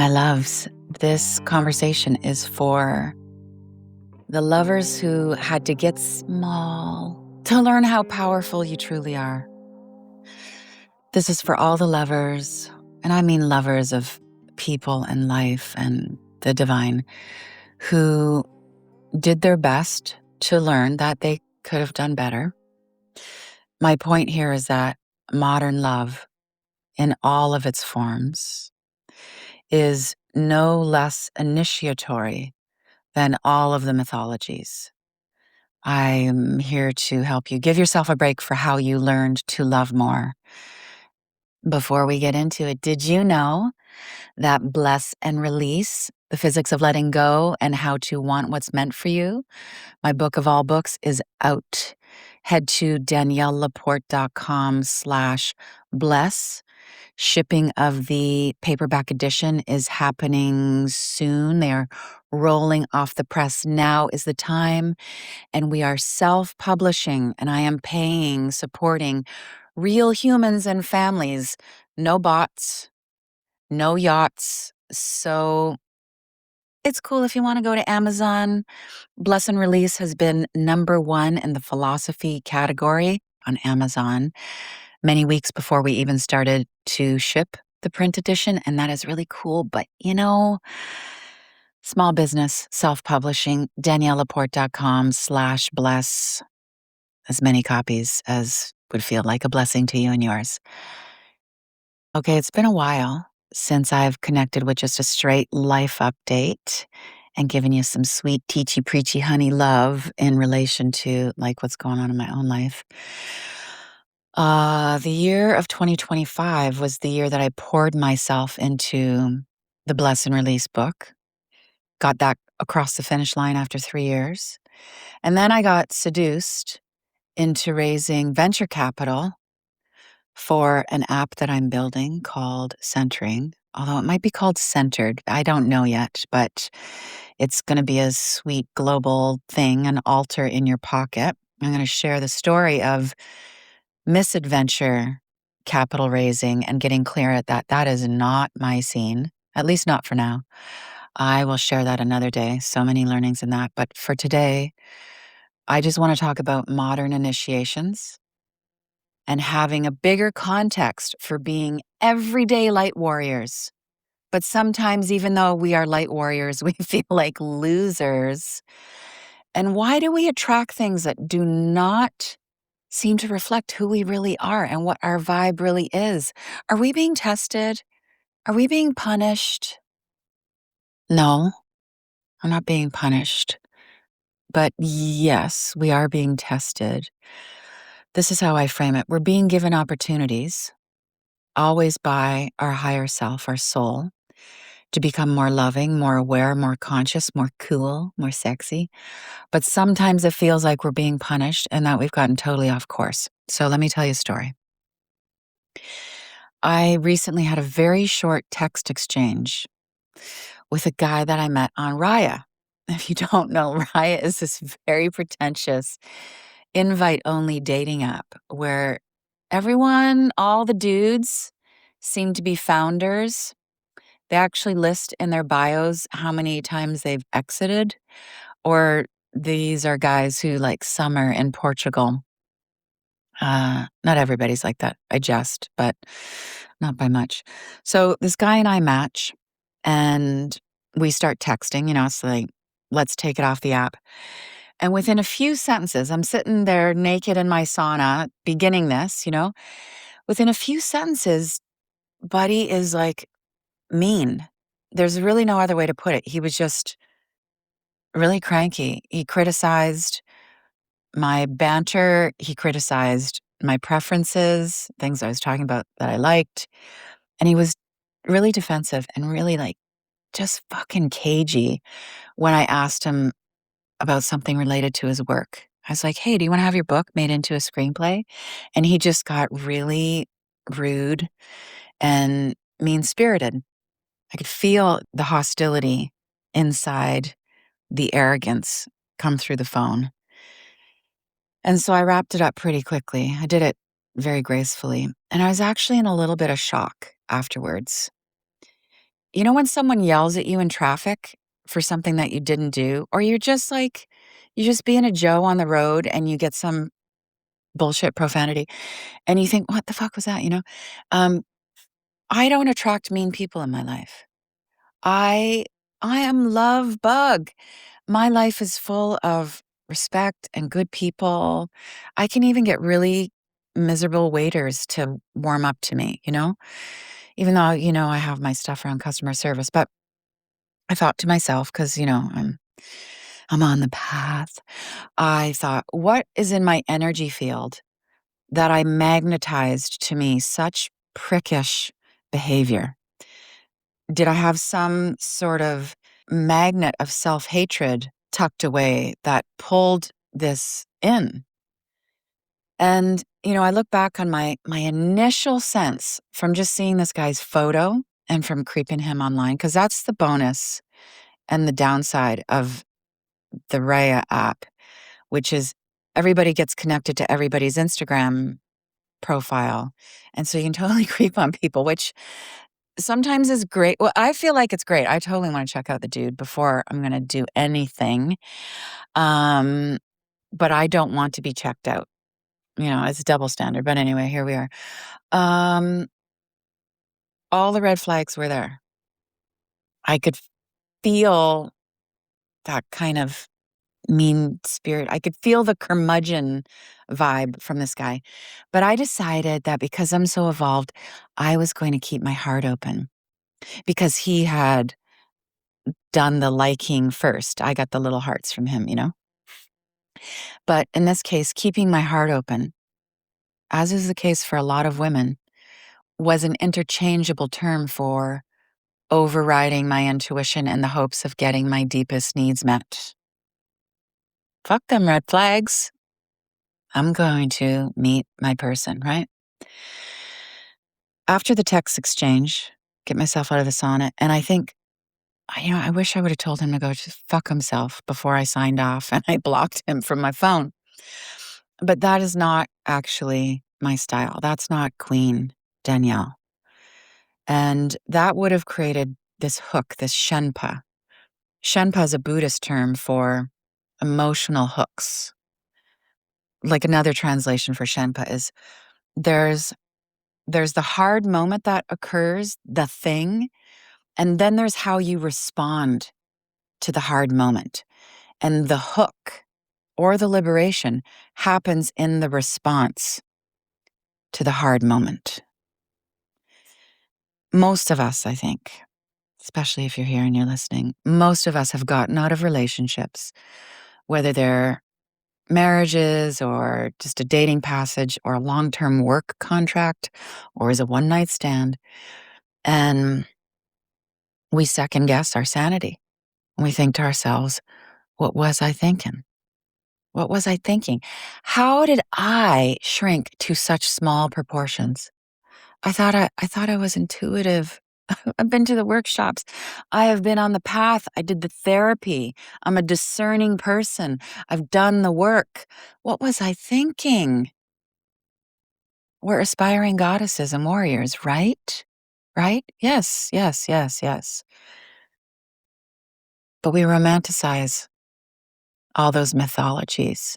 My loves, this conversation is for the lovers who had to get small to learn how powerful you truly are. This is for all the lovers, and I mean lovers of people and life and the divine, who did their best to learn that they could have done better. My point here is that modern love, in all of its forms, is no less initiatory than all of the mythologies. I'm here to help you give yourself a break for how you learned to love more. Before we get into it, did you know that Bless and Release, the physics of letting go and how to want what's meant for you, my book of all books, is out? Head to daniellelaporte.com/bless. Shipping of the paperback edition is happening soon. They are rolling off the press. Now is the time, and we are self-publishing, and I am paying, supporting real humans and families. No bots, no yachts. So it's cool if you want to go to Amazon. Bless and Release has been #1 in the philosophy category on Amazon many weeks before we even started to ship the print edition, and that is really cool. But small business, self-publishing, daniellelaporte.com/bless, as many copies as would feel like a blessing to you and yours. Okay, it's been a while since I've connected with just a straight life update and given you some sweet, teachy, preachy, honey love in relation to like what's going on in my own life. The year of 2025 was the year that I poured myself into the Bless and Release book, got that across the finish line after 3 years. And then I got seduced into raising venture capital for an app that I'm building called Centering, although it might be called Centered. I don't know yet, but it's going to be a sweet global thing, an altar in your pocket. I'm going to share the story of misadventure capital raising and getting clear at that. That is not my scene, at least not for now. I will share that another day. So many learnings in that. But for today, I just want to talk about modern initiations and having a bigger context for being everyday light warriors. But sometimes, even though we are light warriors, we feel like losers. And why do we attract things that do not seem to reflect who we really are and what our vibe really is? Are we being tested? Are we being punished? No, I'm not being punished. But yes, we are being tested. This is how I frame it. We're being given opportunities, always by our higher self, our soul, to become more loving, more aware, more conscious, more cool, more sexy. But sometimes it feels like we're being punished and that we've gotten totally off course. So let me tell you a story. I recently had a very short text exchange with a guy that I met on Raya. If you don't know, Raya is this very pretentious invite-only dating app where everyone, all the dudes, seem to be founders. They actually list in their bios how many times they've exited, or these are guys who like summer in Portugal. Not everybody's like that. I jest, but not by much. So this guy and I match, and we start texting. It's like, let's take it off the app. And within a few sentences, I'm sitting there naked in my sauna, beginning this. Within a few sentences, Buddy is like mean. There's really no other way to put it. He was just really cranky. He criticized my banter. He criticized my preferences, things I was talking about that I liked. And he was really defensive and really like just fucking cagey when I asked him about something related to his work. I was like, hey, do you want to have your book made into a screenplay? And he just got really rude and mean spirited. I could feel the hostility inside, the arrogance come through the phone. And so I wrapped it up pretty quickly. I did it very gracefully. And I was actually in a little bit of shock afterwards. You know when someone yells at you in traffic for something that you didn't do, or you're just being a Joe on the road and you get some bullshit profanity and you think, "What the fuck was that?" Um, I don't attract mean people in my life. I I am love bug. My life is full of respect and good people. I can even get really miserable waiters to warm up to me? Even though, I have my stuff around customer service, but I thought to myself, because, I'm on the path. I thought, what is in my energy field that I magnetized to me such prickish behavior? Did I have some sort of magnet of self-hatred tucked away that pulled this in? And, I look back on my initial sense from just seeing this guy's photo and from creeping him online, because that's the bonus and the downside of the Raya app, which is everybody gets connected to everybody's Instagram profile. And so you can totally creep on people, which sometimes is great. Well, I feel like it's great. I totally want to check out the dude before I'm going to do anything. Um, but I don't want to be checked out. It's a double standard. But anyway, here we are. Um, all the red flags were there. I could feel that kind of mean spirit. I could feel the curmudgeon vibe from this guy. But I decided that because I'm so evolved, I was going to keep my heart open because he had done the liking first. I got the little hearts from him. But in this case, keeping my heart open, as is the case for a lot of women, was an interchangeable term for overriding my intuition in the hopes of getting my deepest needs met. Fuck them red flags. I'm going to meet my person, right? After the text exchange, get myself out of the sauna, and I think, I wish I would have told him to go just fuck himself before I signed off and I blocked him from my phone. But that is not actually my style. That's not Queen Danielle. And that would have created this hook, this Shenpa. Shenpa is a Buddhist term for emotional hooks. Like another translation for Shenpa is there's there's the hard moment that occurs, the thing, and then there's how you respond to the hard moment. And the hook or the liberation happens in the response to the hard moment. Most of us, I think, especially if you're here and you're listening, most of us have gotten out of relationships, whether they're marriages or just a dating passage or a long-term work contract or as a one-night stand. And we second guess our sanity. We think to ourselves, what was I thinking? What was I thinking? How did I shrink to such small proportions? I thought I was intuitive. I've been to the workshops. I have been on the path. I did the therapy. I'm a discerning person. I've done the work. What was I thinking? We're aspiring goddesses and warriors, right? Right? Yes, yes, yes, yes. But we romanticize all those mythologies.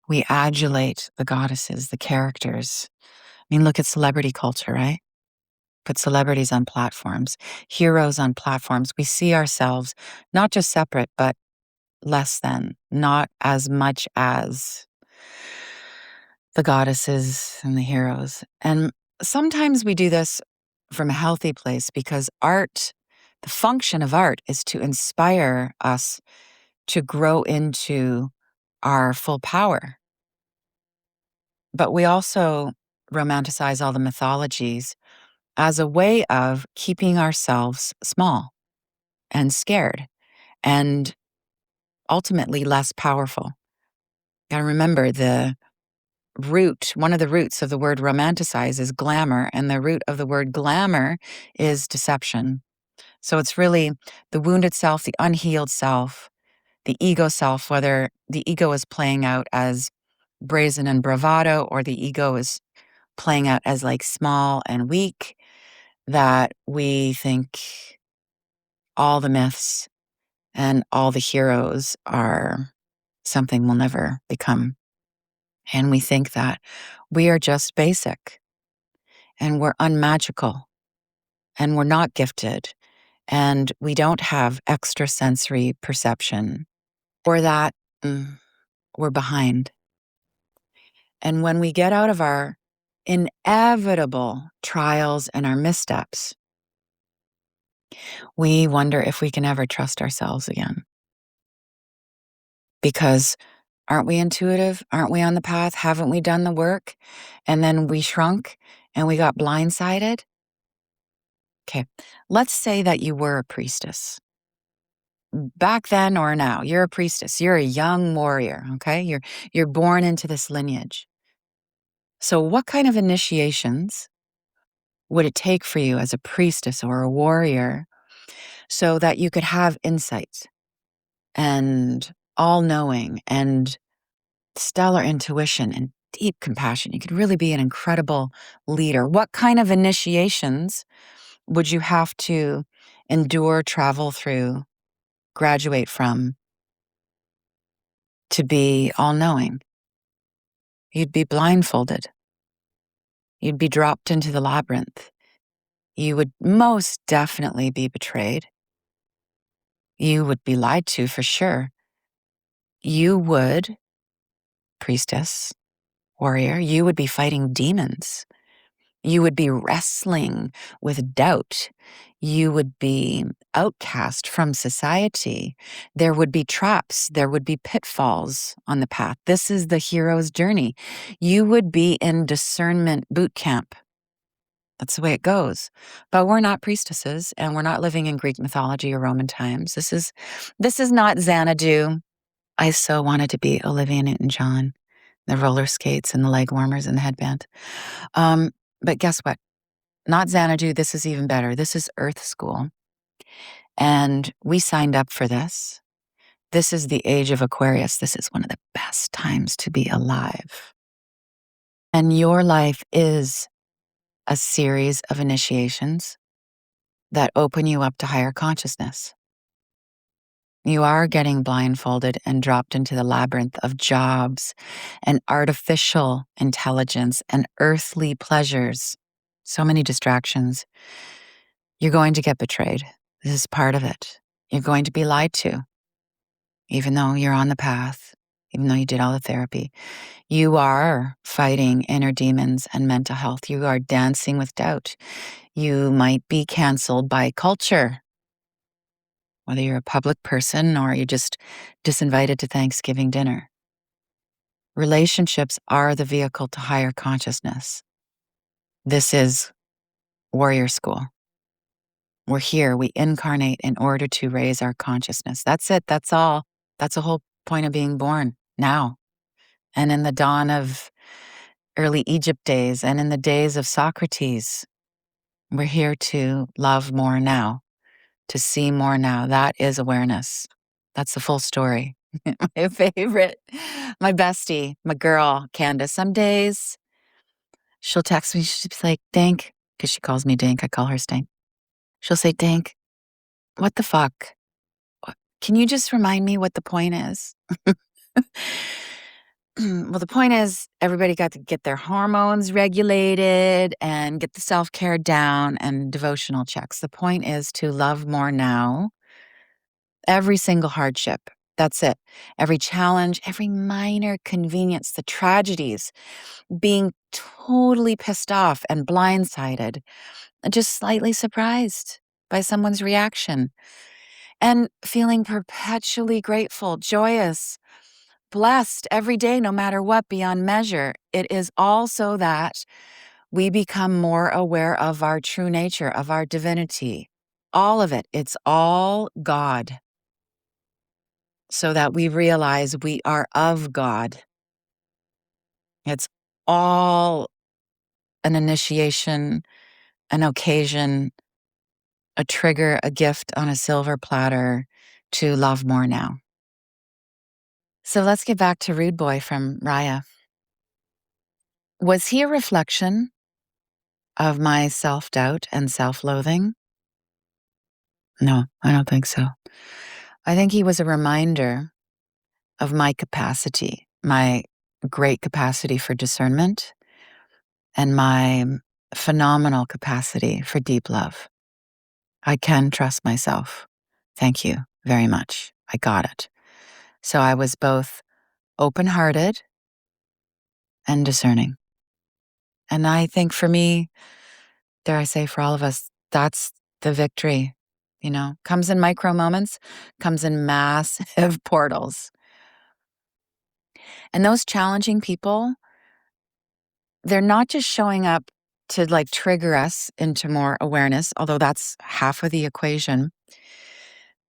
We adulate the goddesses, the characters. I mean, look at celebrity culture, right? Put celebrities on platforms, heroes on platforms. We see ourselves not just separate, but less than, not as much as the goddesses and the heroes. And sometimes we do this from a healthy place because art, the function of art is to inspire us to grow into our full power. But we also romanticize all the mythologies as a way of keeping ourselves small and scared and ultimately less powerful. Gotta remember one of the roots of the word romanticize is glamour, and the root of the word glamour is deception. So it's really the wounded self, the unhealed self, the ego self, whether the ego is playing out as brazen and bravado or the ego is playing out as like small and weak. that we think all the myths and all the heroes are something we'll never become. And we think that we are just basic and we're unmagical and we're not gifted and we don't have extrasensory perception or that we're behind. And when we get out of our inevitable trials and our missteps, we wonder if we can ever trust ourselves again. Because aren't we intuitive? Aren't we on the path? Haven't we done the work? And then we shrunk and we got blindsided. Okay, let's say that you were a priestess. Back then or now, you're a priestess. You're a young warrior, okay? You're born into this lineage. So what kind of initiations would it take for you as a priestess or a warrior so that you could have insight and all-knowing and stellar intuition and deep compassion? You could really be an incredible leader. What kind of initiations would you have to endure, travel through, graduate from to be all-knowing? You'd be blindfolded. You'd be dropped into the labyrinth. You would most definitely be betrayed. You would be lied to for sure. You would, priestess, warrior, you would be fighting demons. You would be wrestling with doubt. You would be outcast from society. There would be traps. There would be pitfalls on the path. This is the hero's journey. You would be in discernment boot camp. That's the way it goes. But we're not priestesses, and we're not living in Greek mythology or Roman times. This is not Xanadu. I so wanted to be Olivia Newton-John, the roller skates and the leg warmers and the headband. But guess what? Not Xanadu. This is even better. This is Earth School. And we signed up for this. This is the Age of Aquarius. This is one of the best times to be alive. And your life is a series of initiations that open you up to higher consciousness. You are getting blindfolded and dropped into the labyrinth of jobs and artificial intelligence and earthly pleasures. So many distractions. You're going to get betrayed. This is part of it. You're going to be lied to, even though you're on the path, even though you did all the therapy. You are fighting inner demons and mental health. You are dancing with doubt. You might be canceled by culture, whether you're a public person or you're just disinvited to Thanksgiving dinner. Relationships are the vehicle to higher consciousness. This is warrior school. We're here. We incarnate in order to raise our consciousness. That's it. That's all. That's the whole point of being born now. And in the dawn of early Egypt days and in the days of Socrates, we're here to love more now, to see more now. That is awareness. That's the full story. My favorite, my bestie, my girl, Candace. Some days she'll text me, she'll be like, Dink, because she calls me Dink. I call her Stink. She'll say, Dink, what the fuck? Can you just remind me what the point is? Well, the point is everybody got to get their hormones regulated and get the self-care down and devotional checks. The point is to love more now. Every single hardship. That's it. Every challenge, every minor convenience, the tragedies, being totally pissed off and blindsided, and just slightly surprised by someone's reaction, and feeling perpetually grateful, joyous, blessed every day, no matter what, beyond measure. It is all so that we become more aware of our true nature, of our divinity. All of it. It's all God. So that we realize we are of God. It's all an initiation, an occasion, a trigger, a gift on a silver platter to love more now. So let's get back to Rude Boy from Raya. Was he a reflection of my self-doubt and self-loathing? No, I don't think so. I think he was a reminder of my capacity, my great capacity for discernment, and my phenomenal capacity for deep love. I can trust myself. Thank you very much. I got it. So I was both open-hearted and discerning. And I think for me, dare I say for all of us, that's the victory. Comes in micro moments, comes in massive portals. And those challenging people, they're not just showing up to trigger us into more awareness, although that's half of the equation.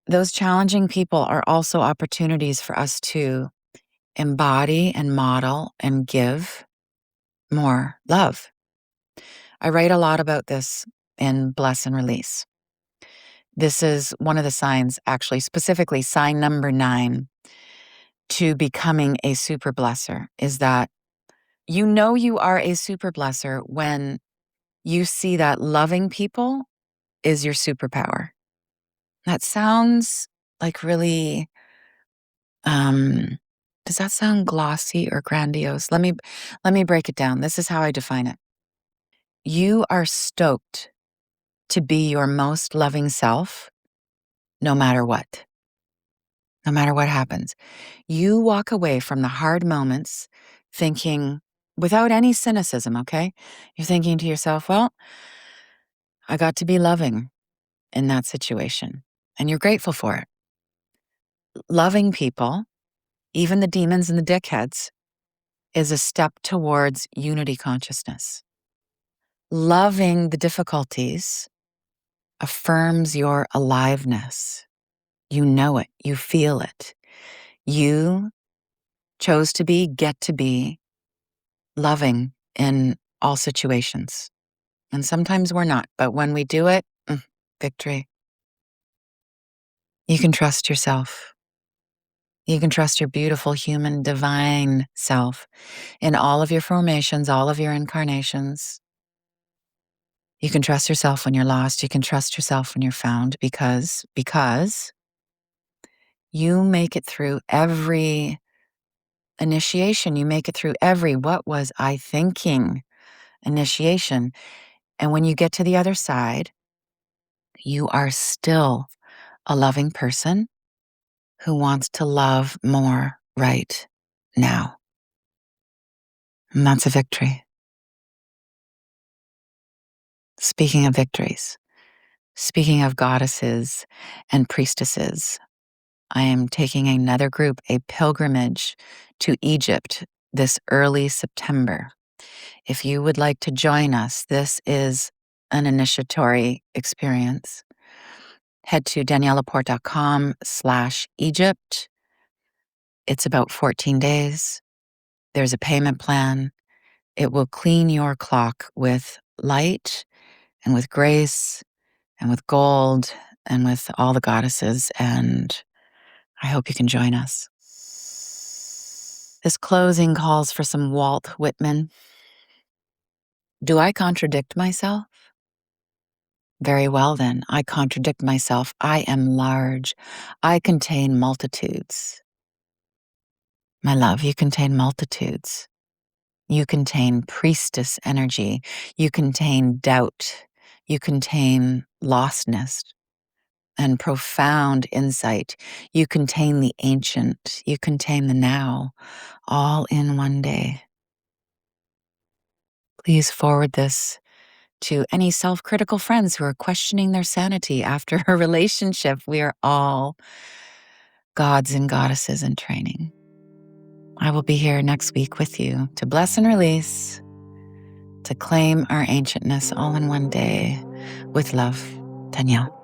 Those challenging people are also opportunities for us to embody and model and give more love. I write a lot about this in Bless and Release. This is one of the signs, actually, specifically sign number 9 to becoming a super blesser, is that you are a super blesser when you see that loving people is your superpower. That sounds really, does that sound glossy or grandiose? Let me break it down. This is how I define it. You are stoked to be your most loving self, no matter what. No matter what happens. You walk away from the hard moments thinking, without any cynicism, okay? You're thinking to yourself, well, I got to be loving in that situation. And you're grateful for it. Loving people, even the demons and the dickheads, is a step towards unity consciousness. Loving the difficulties affirms your aliveness. You know it. You feel it. You chose to get to be loving in all situations. And sometimes we're not, but when we do it, victory. You can trust yourself. You can trust your beautiful human divine self in all of your formations, all of your incarnations. You can trust yourself when you're lost. You can trust yourself when you're found because you make it through every initiation. You make it through every what was I thinking initiation. And when you get to the other side, you are still a loving person who wants to love more right now. And that's a victory. Speaking of victories, speaking of goddesses and priestesses, I am taking another group, a pilgrimage to Egypt this early September. If you would like to join us, this is an initiatory experience. Head to daniellelaporte.com/Egypt. It's about 14 days. There's a payment plan. It will clean your clock with light and with grace and with gold and with all the goddesses. And I hope you can join us. This closing calls for some Walt Whitman. Do I contradict myself? Very well then, I contradict myself. I am large. I contain multitudes. My love, you contain multitudes. You contain priestess energy. You contain doubt. You contain lostness and profound insight. You contain the ancient. You contain the now, all in one day. Please forward this to any self-critical friends who are questioning their sanity after a relationship. We are all gods and goddesses in training. I will be here next week with you to bless and release, to claim our ancientness all in one day. With love, Danielle.